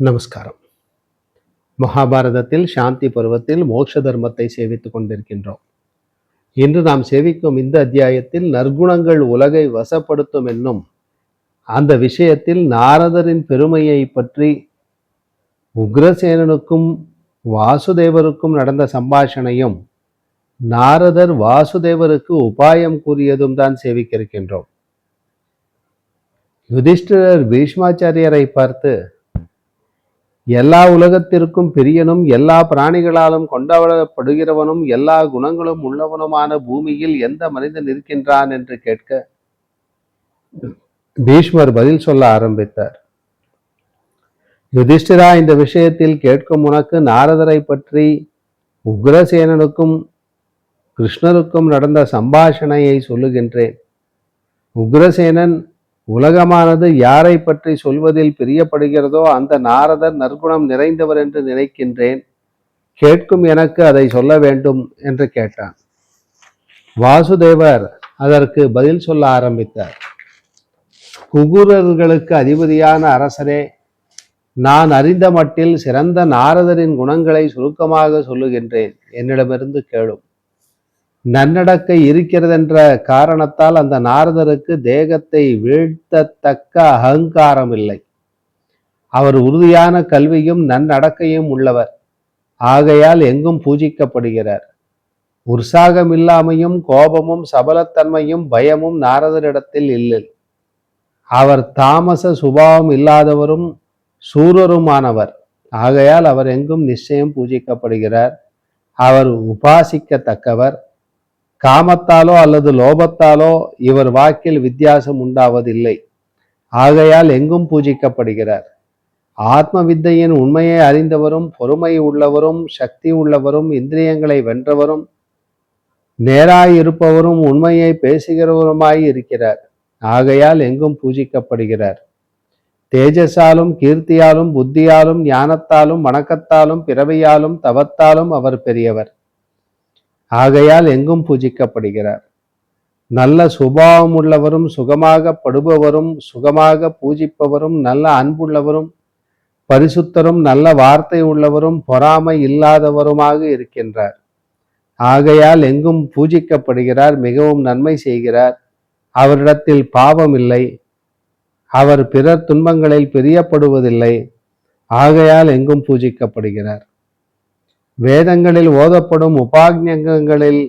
நமஸ்காரம். மகாபாரதத்தில் சாந்தி பருவத்தில் மோட்ச தர்மத்தை சேவித்துக் கொண்டிருக்கின்றோம். இன்று நாம் சேவிக்கும் இந்த அத்தியாயத்தில் நற்குணங்கள் உலகை வசப்படுத்தும் என்னும் அந்த விஷயத்தில் நாரதரின் பெருமையை பற்றி உக்ரசேனனுக்கும் வாசுதேவருக்கும் நடந்த சம்பாஷணையும் நாரதர் வாசுதேவருக்கு உபாயம் கூறியதும் தான் சேவிக்க இருக்கின்றோம். யுதிஷ்டிரர் பீஷ்மாச்சாரியரை பார்த்து, எல்லா உலகத்திற்கும் பிரியனும் எல்லா பிராணிகளாலும் கொண்டாடப்படுகிறவனும் எல்லா குணங்களும் உள்ளவனுமான பூமியில் எந்த மனிதன் இருக்கின்றான் என்று கேட்க பீஷ்மர் பதில் சொல்ல ஆரம்பித்தார். யுதிஷ்டிரா, இந்த விஷயத்தில் கேட்கும் உனக்கு நாரதரை பற்றி உக்ரசேனனுக்கும் கிருஷ்ணருக்கும் நடந்த சம்பாஷணையை சொல்லுகின்றேன். உக்ரசேனன் உலகமானது யாரை பற்றி சொல்வதில் பிரியப்படுகிறதோ அந்த நாரதர் நற்குணம் நிறைந்தவர் என்று நினைக்கின்றேன். கேட்கும் எனக்கு அதை சொல்ல வேண்டும் என்று கேட்டான். வாசுதேவர் அதற்கு பதில் சொல்ல ஆரம்பித்தார். குகுரர்களுக்கு அதிபதியான அரசரே, நான் அறிந்த மட்டில் சிறந்த நாரதரின் குணங்களை சுருக்கமாக சொல்லுகின்றேன். என்னிடமிருந்து கேளும். நன்னடக்கை இருக்கிறதென்ற காரணத்தால் அந்த நாரதருக்கு தேகத்தை வீழ்த்தத்தக்க அகங்காரம் இல்லை. அவர் உறுதியான கல்வியும் நன்னடக்கையும் உள்ளவர். ஆகையால் எங்கும் பூஜிக்கப்படுகிறார். உற்சாகம் இல்லாமையும் கோபமும் சபலத்தன்மையும் பயமும் நாரதரிடத்தில் இல்லை. அவர் தாமச சுபாவம் இல்லாதவரும் சூரருமானவர். ஆகையால் அவர் எங்கும் நிச்சயம் பூஜிக்கப்படுகிறார். அவர் உபாசிக்கத்தக்கவர். காமத்தாலோ அல்லது லோபத்தாலோ இவர் வாக்கில் வித்தியாசம் உண்டாவதில்லை. ஆகையால் எங்கும் பூஜிக்கப்படுகிறார். ஆத்ம வித்தையின் உண்மையை அறிந்தவரும் பொறுமை உள்ளவரும் சக்தி உள்ளவரும் இந்திரியங்களை வென்றவரும் நேராயிருப்பவரும் உண்மையை பேசுகிறவருமாய் இருக்கிறார். ஆகையால் எங்கும் பூஜிக்கப்படுகிறார். தேஜஸாலும் கீர்த்தியாலும் புத்தியாலும் ஞானத்தாலும் வணக்கத்தாலும் பிறவியாலும் தவத்தாலும் அவர் பெரியவர். ஆகையால் எங்கும் பூஜிக்கப்படுகிறார். நல்ல சுபாவம் உள்ளவரும் சுகமாக படுபவரும் சுகமாக பூஜிப்பவரும் நல்ல அன்புள்ளவரும் பரிசுத்தரும் நல்ல வார்த்தை உள்ளவரும் பொறாமை இல்லாதவருமாக இருக்கின்றார். ஆகையால் எங்கும் பூஜிக்கப்படுகிறார். மிகவும் நன்மை செய்கிறார். அவரிடத்தில் பாவம் இல்லை. அவர் பிறர் துன்பங்களில் பிரியப்படுவதில்லை. ஆகையால் எங்கும் பூஜிக்கப்படுகிறார். வேதங்களில் ஓதப்படும் உபாக்ஞங்களில்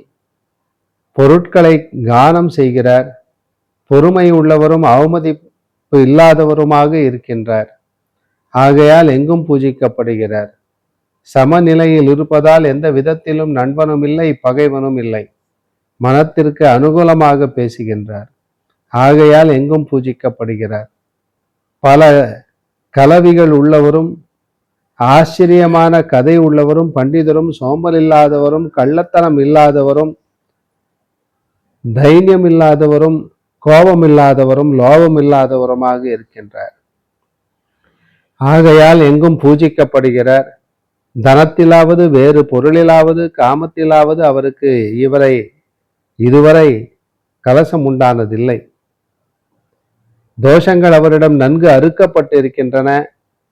பொருட்களை கானம் செய்கிறார். பொறுமை உள்ளவரும் அவமதிப்பு இல்லாதவருமாக இருக்கின்றார். ஆகையால் எங்கும் பூஜிக்கப்படுகிறார். சமநிலையில் இருப்பதால் எந்த விதத்திலும் நண்பனும் இல்லை, பகைவனும் இல்லை. மனத்திற்கு அனுகூலமாக பேசுகின்றார். ஆகையால் எங்கும் பூஜிக்கப்படுகிறார். பல கலவிகள் உள்ளவரும் ஆச்சரியமான கதை உள்ளவரும் பண்டிதரும் சோம்பல் இல்லாதவரும் கள்ளத்தனம் இல்லாதவரும் தைரியம் இல்லாதவரும் கோபம் இல்லாதவரும் லோபம் இல்லாதவருமாக இருக்கின்றார். ஆகையால் எங்கும் பூஜிக்கப்படுகிறார். தனத்திலாவது வேறு பொருளிலாவது காமத்திலாவது அவருக்கு இதுவரை கலசம் உண்டானதில்லை. தோஷங்கள் அவரிடம் நன்கு அறுக்கப்பட்டிருக்கின்றன.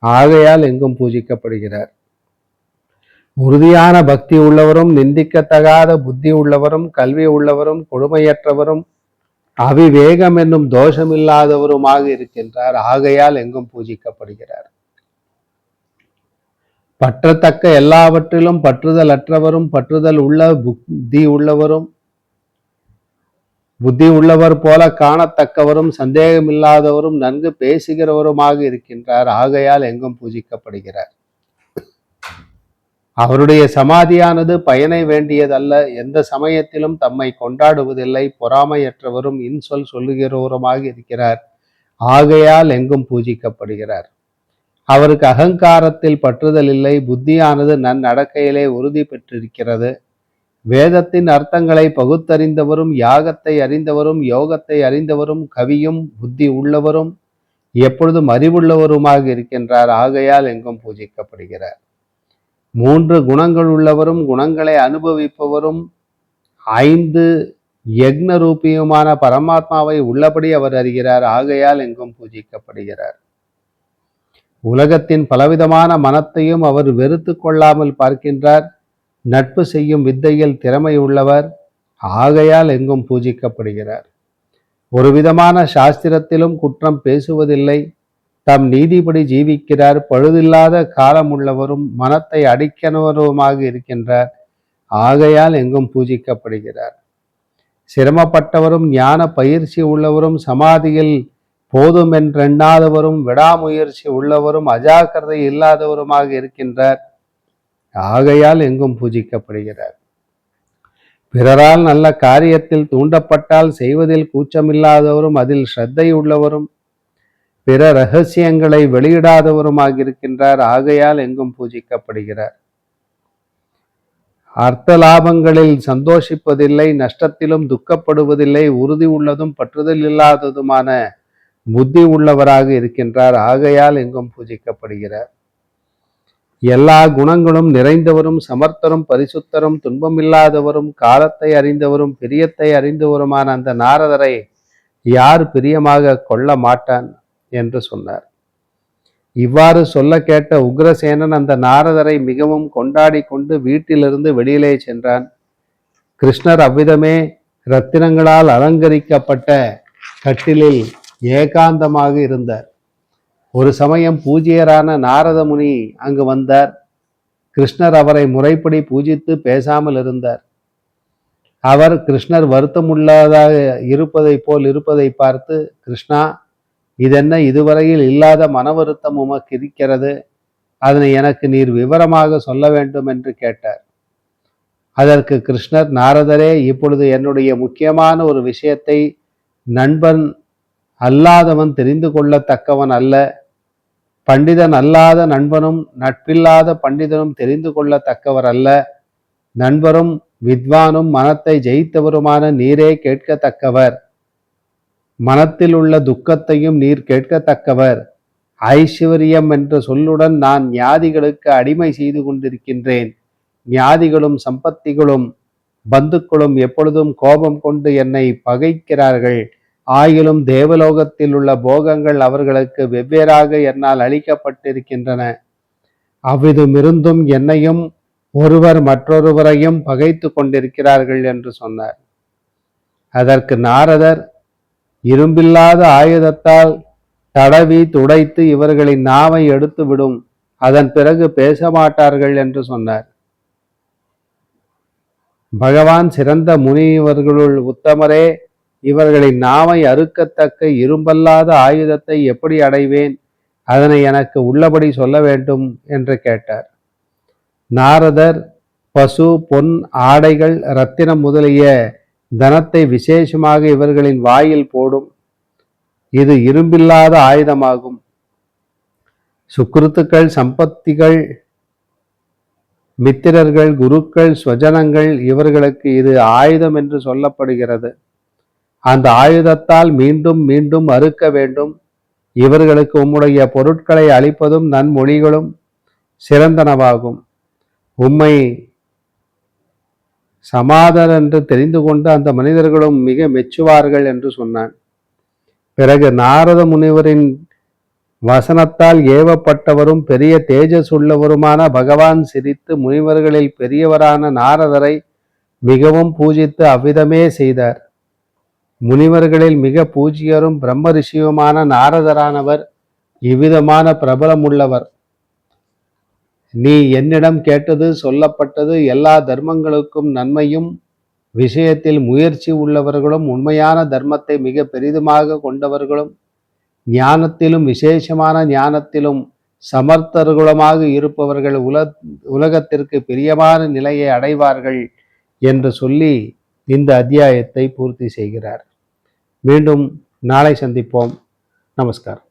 ஆகையால் எங்கும் பூஜிக்கப்படுகிறார். உறுதியான பக்தி உள்ளவரும் நிந்திக்கத்தகாத புத்தி உள்ளவரும் கல்வி உள்ளவரும் கொடுமையற்றவரும் அவிவேகம் என்னும் தோஷமில்லாதவருமாக இருக்கின்றார். ஆகையால் எங்கும் பூஜிக்கப்படுகிறார். பற்றத்தக்க எல்லாவற்றிலும் பற்றுதல் அற்றவரும் பற்றுதல் உள்ள புத்தி உள்ளவர் போல காணத்தக்கவரும் சந்தேகமில்லாதவரும் நன்கு பேசுகிறவருமாக இருக்கின்றார். ஆகையால் எங்கும் பூஜிக்கப்படுகிறார். அவருடைய சமாதியானது பயனை வேண்டியதல்ல. எந்த சமயத்திலும் தம்மை கொண்டாடுவதில்லை. பொறாமையற்றவரும் இன்சொல் சொல்லுகிறவருமாக இருக்கிறார். ஆகையால் எங்கும் பூஜிக்கப்படுகிறார். அவருக்கு அகங்காரத்தில் பற்றுதல் இல்லை. புத்தியானது நன்னடக்கையிலே உறுதி பெற்றிருக்கிறது. வேதத்தின் அர்த்தங்களை பகுத்தறிந்தவரும் யாகத்தை அறிந்தவரும் யோகத்தை அறிந்தவரும் கவியும் புத்தி உள்ளவரும் எப்பொழுதும் அறிவுள்ளவருமாக இருக்கின்றார். ஆகையால் எங்கும் பூஜிக்கப்படுகிறார். 3 குணங்கள் உள்ளவரும் குணங்களை அனுபவிப்பவரும் 5 யக்ன ரூபியுமான பரமாத்மாவை உள்ளபடி அவர் அறிகிறார். ஆகையால் எங்கும் பூஜிக்கப்படுகிறார். உலகத்தின் பலவிதமான மனத்தையும் அவர் வெறுத்து கொள்ளாமல் பார்க்கின்றார். நட்பு செய்யும் வித்தையில் திறமை உள்ளவர், ஆகையால் எங்கும் பூஜிக்கப்படுகிறார். ஒரு விதமான சாஸ்திரத்திலும் குற்றம் பேசுவதில்லை. தம் நீதிபடி ஜீவிக்கிறார். பழுதில்லாத காலமுள்ளவரும் மனத்தை அடிக்கணவருமாக இருக்கின்றார், ஆகையால் எங்கும் பூஜிக்கப்படுகிறார். சிரமப்பட்டவரும் ஞான பயிற்சி உள்ளவரும் சமாதியில் போதும் என்றெண்ணாதவரும் விடாமுயற்சி உள்ளவரும் அஜாக்கிரதை இல்லாதவருமாக இருக்கின்றார், ஆகையால் எங்கும் பூஜிக்கப்படுகிறார். பிறரால் நல்ல காரியத்தில் தூண்டப்பட்டால் செய்வதில் கூச்சமில்லாதவரும் அதில் ஸ்ரத்தை உள்ளவரும் பிற இரகசியங்களை வெளியிடாதவருமாக இருக்கின்றார், ஆகையால் எங்கும் பூஜிக்கப்படுகிறார். அர்த்த லாபங்களில் சந்தோஷிப்பதில்லை, நஷ்டத்திலும் துக்கப்படுவதில்லை, உறுதி உள்ளதும் பற்றுதல் இல்லாததுமான புத்தி உள்ளவராக இருக்கின்றார், ஆகையால் எங்கும் பூஜிக்கப்படுகிறார். எல்லா குணங்களும் நிறைந்தவரும் சமர்த்தரும் பரிசுத்தரும் துன்பமில்லாதவரும் காலத்தை அறிந்தவரும் பிரியத்தை அறிந்தவருமான அந்த நாரதரை யார் பிரியமாக கொள்ள மாட்டான் என்று சொன்னார். இவ்வாறு சொல்ல கேட்ட உக்ரசேனன் அந்த நாரதரை மிகவும் கொண்டாடி கொண்டு வீட்டிலிருந்து வெளியிலே சென்றான். கிருஷ்ணர் அவ்விதமே இரத்தினங்களால் அலங்கரிக்கப்பட்ட கட்டிலில் ஏகாந்தமாக இருந்தார். ஒரு சமயம் பூஜ்யரான நாரத முனி அங்கு வந்தார். கிருஷ்ணர் அவரை முறைப்படி பூஜித்து பேசாமல் இருந்தார். அவர் கிருஷ்ணர் வருத்தமுள்ளதாக இருப்பதை போல் இருப்பதை பார்த்து, கிருஷ்ணா, இதென்ன இதுவரையில் இல்லாத மன வருத்தம் உமக்கு இருக்கிறது, அதனை எனக்கு நீர் விவரமாக சொல்ல வேண்டும் என்று கேட்டார். அதற்கு கிருஷ்ணர், நாரதரே, இப்பொழுது என்னுடைய முக்கியமான ஒரு விஷயத்தை நண்பன் அல்லாதவன் தெரிந்து கொள்ளத்தக்கவன் அல்ல, பண்டிதன் அல்லாத நண்பனும் நட்பில்லாத பண்டிதனும் தெரிந்து கொள்ளத்தக்கவர் அல்ல, நண்பரும் வித்வானும் மனத்தை ஜெயித்தவருமான நீரே கேட்கத்தக்கவர், மனத்தில் உள்ள துக்கத்தையும் நீர் கேட்கத்தக்கவர். ஐஸ்வர்யம் என்ற சொல்லுடன் நான் ஞாதிகளுக்கு அடிமை செய்து கொண்டிருக்கின்றேன். ஞாதிகளும் சம்பத்திகளும் பந்துக்களும் எப்பொழுதும் கோபம் கொண்டு என்னை பகைக்கிறார்கள். ஆயிலும் தேவலோகத்தில் உள்ள போகங்கள் அவர்களுக்கு வெவ்வேறாக என்னால் அளிக்கப்பட்டிருக்கின்றன. அவ்விதமிருந்தும் என்னையும் ஒருவர் மற்றொருவரையும் பகைத்து கொண்டிருக்கிறார்கள் என்று சொன்னார். அதற்கு நாரதர், இரும்பில்லாத ஆயுதத்தால் தடவி துடைத்து இவர்களின் நாவை எடுத்து விடும், அதன் பிறகு பேச மாட்டார்கள் என்று சொன்னார். பகவான், சிறந்த முனிவர்களுள் உத்தமரே, இவர்களின் நாவை அறுக்கத்தக்க இரும்பல்லாத ஆயுதத்தை எப்படி அடைவேன்? அதனை எனக்கு உள்ளபடி சொல்ல வேண்டும் என்று கேட்டார். நாரதர் பசு, பொன், ஆடைகள், இரத்தினம் முதலிய தனத்தை விசேஷமாக இவர்களின் வாயில் போடும். இது இரும்பில்லாத ஆயுதமாகும். சுக்ருத்துக்கள், சம்பத்திகள், மித்திரர்கள், குருக்கள், ஸ்வஜனங்கள், இவர்களுக்கு இது ஆயுதம் என்று சொல்லப்படுகிறது. அந்த ஆயுதத்தால் மீண்டும் மீண்டும் அறுக்க வேண்டும். இவர்களுக்கு உம்முடைய பொருட்களை அளிப்பதும் நன்மொழிகளும் சிறந்தனவாகும். உம்மை சமாதர் என்று தெரிந்து கொண்டு அந்த மனிதர்களும் மிக மெச்சுவார்கள் என்று சொன்னான். பிறகு நாரத முனிவரின் வசனத்தால் ஏவப்பட்டவரும் பெரிய தேஜஸ் உள்ளவருமான பகவான் சிரித்து முனிவர்களில் பெரியவரான நாரதரை மிகவும் பூஜித்து அவ்விதமே செய்தார். முனிவர்களில் மிக பூஜ்யரும் பிரம்ம ரிஷியுமான நாரதரானவர் இவ்விதமான பிரபலமுள்ளவர். நீ என்னிடம் கேட்டது சொல்லப்பட்டது. எல்லா தர்மங்களுக்கும் நன்மையும் விஷயத்தில் முயற்சி உள்ளவர்களும் உண்மையான தர்மத்தை மிக பெரிதுமாக கொண்டவர்களும் ஞானத்திலும் விசேஷமான ஞானத்திலும் சமர்த்தர்களுமாக இருப்பவர்கள் உலகத்திற்கு பிரியமான நிலையை அடைவார்கள் என்று சொல்லி இந்த அத்தியாயத்தை பூர்த்தி செய்கிறார். மீண்டும் நாளை சந்திப்போம். நமஸ்காரம்.